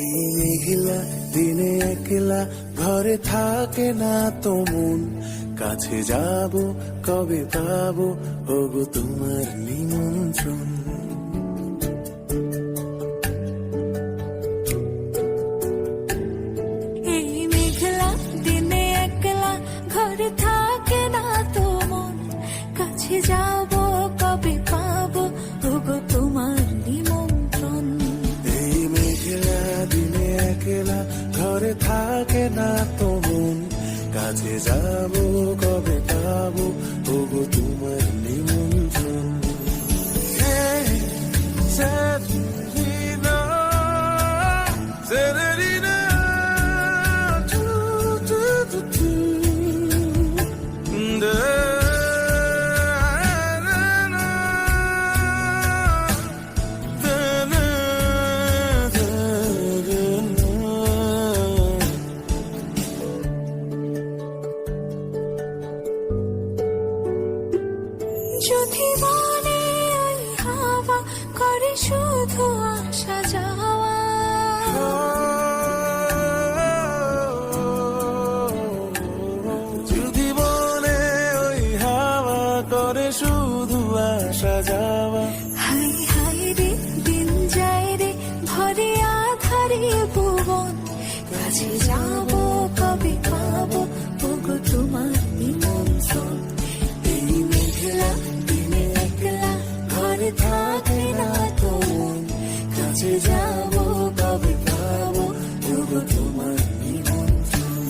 এই মেঘলা দিনে একলা ঘরে থাকে না তো মন, কাছে যাব কবে পাবো ওগো তোমার নিমন্ত্রণ। এই মেঘলা দিনে একলা ঘরে থাকে না তো মন, কাছে যাব কবে পাবো ওগো তোমার নিমন্ত্রণ। এই মেঘলা দিনে একলা ঘরে থাকে না তো মন, কাছে যাব কবে পাবো ওগো তোমার নিমন্ত্রণ। Severina, Severina, tu, tu, tu, tu. Da, na, na, da, na, da, da, na. যদি মনে ওই হাওয়া করে শুধু আসা যাওয়া, যদি মনে ওই হাওয়া করে শুধু আসা যাওয়া, হাই হাই রে দিন যায় রে ভরে আধারে ভুবন, কাছে যাব কবে পাবো ওগো তোমার নিমন্ত্রণ। এই মেঘলা দিনে একলা ঘরে থাকে না তো মন, কাছে যাব কবে পাবো ওগো তোমার নিমন্ত্রণ।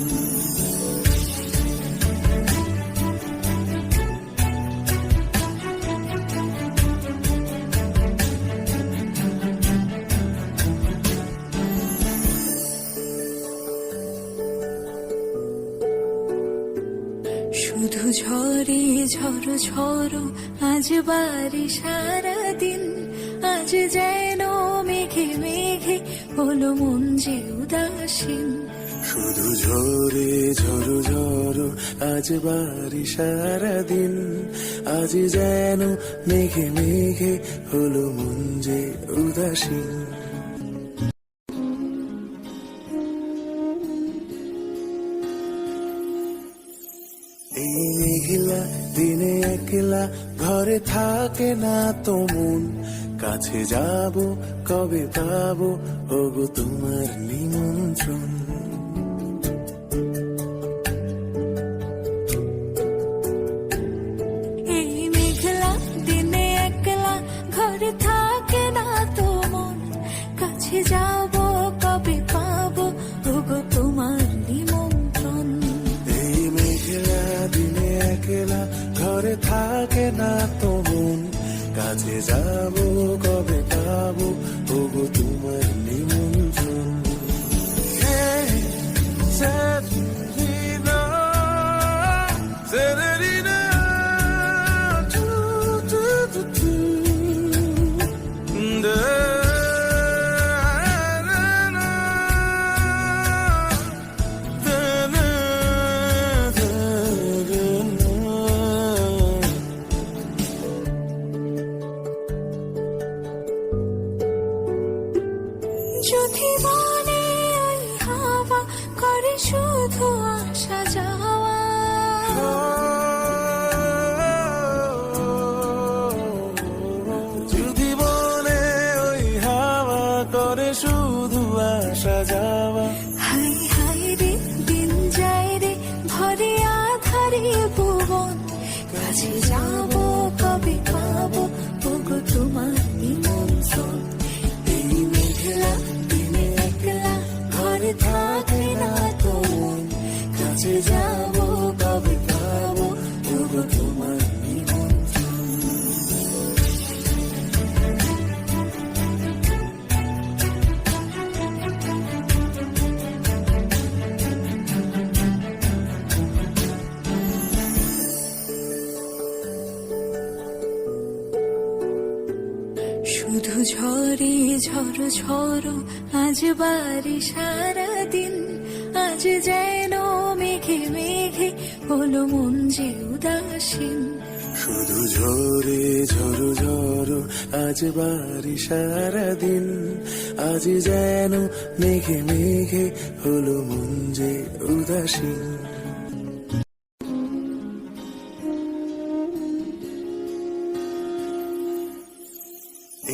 শুধু ঝরে ঝড়ো ঝড়ো আজ বাড়ি সারাদিন, আজ যেন মেঘে মেঘে হলো মন যে উদাসীন। শুধু ঝরে ঝড়ো ঝড়ো আজ বাড়ি সারাদিন, আজ যেন মেঘে মেঘে হলো মন যে উদাসীন। এই মেঘলা দিনে একলা ঘরে থাকে না তো মন, কাছে যাব কবে পাবো ওগো তোমার নিমন্ত্রণ। এই মেঘলা দিনে একলা ঘরে থাকে না তো মন, কাছে যাব কবে পাবো ওগো তোমার নিমন্ত্রণ। এই মেঘলা দিনে একলা ঘরে থাকে না তো মন, কাছে যাব কবে পাবো ওগো তোমার নিমন্ত্রণ। Severina, Severina, tu, tu, tu, tu. Da, na, na, da, na, da, da, na. যদি মনে ওই হাওয়া করে শুধু আসা যাওয়া, যদি মনে ওই হাওয়া করে শুধু আসা যাওয়া, হাই হাই রে দিন যায় রে ভরে আধারে ভুবন, কাছে যাব কবে পাবো ওগো তোমার নিমন্ত্রণ। এই মেঘলা দিনে একলা ঘরে থাকে না তো মন, কাছে যাব কবে পাবো ওগো তোমার নিমন্ত্রণ। শুধু ঝরে ঝড়ো ঝড়ো আজ বাড়ি সারাদিন, আজ যেন মেঘে মেঘে হলো মন যে উদাসীন। শুধু ঝরে ঝরো ঝরো আজ বাড়ি সারাদিন, আজ যেন মেঘে মেঘে হলো মন যে উদাসীন।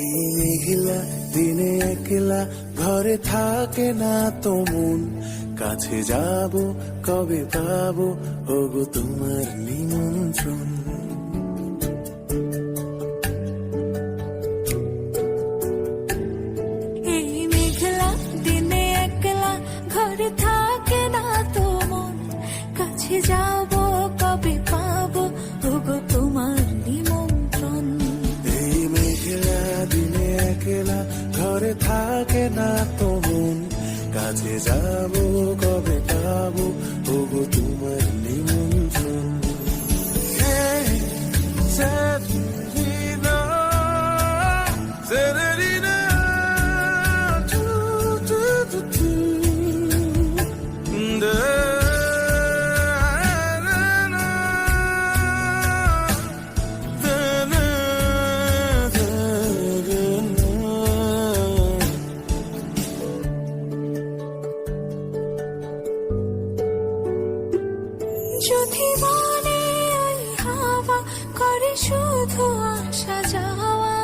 এই মেঘলা দিনে একলা ঘরে থাকে না তো মন, কাছে যাব কবে পাবো ওগো তোমার নিমন্ত্রণ। এই মেঘলা দিনে একলা ঘরে থাকে না তো মন, কাছে যাব কবে পাবো ওগো তোমার নিমন্ত্রণ। এই মেঘলা দিনে একলা ঘরে থাকে না তো মন, কাছে যাব কবে পাবো ওগো তোমার নিমন্ত্রণ। Hey, Severina, Severina, do, do, do, do. Da, na, na, da, na, da, da, na. যদি মনে ওই হাওয়া করে শুধু আসা যাওয়া,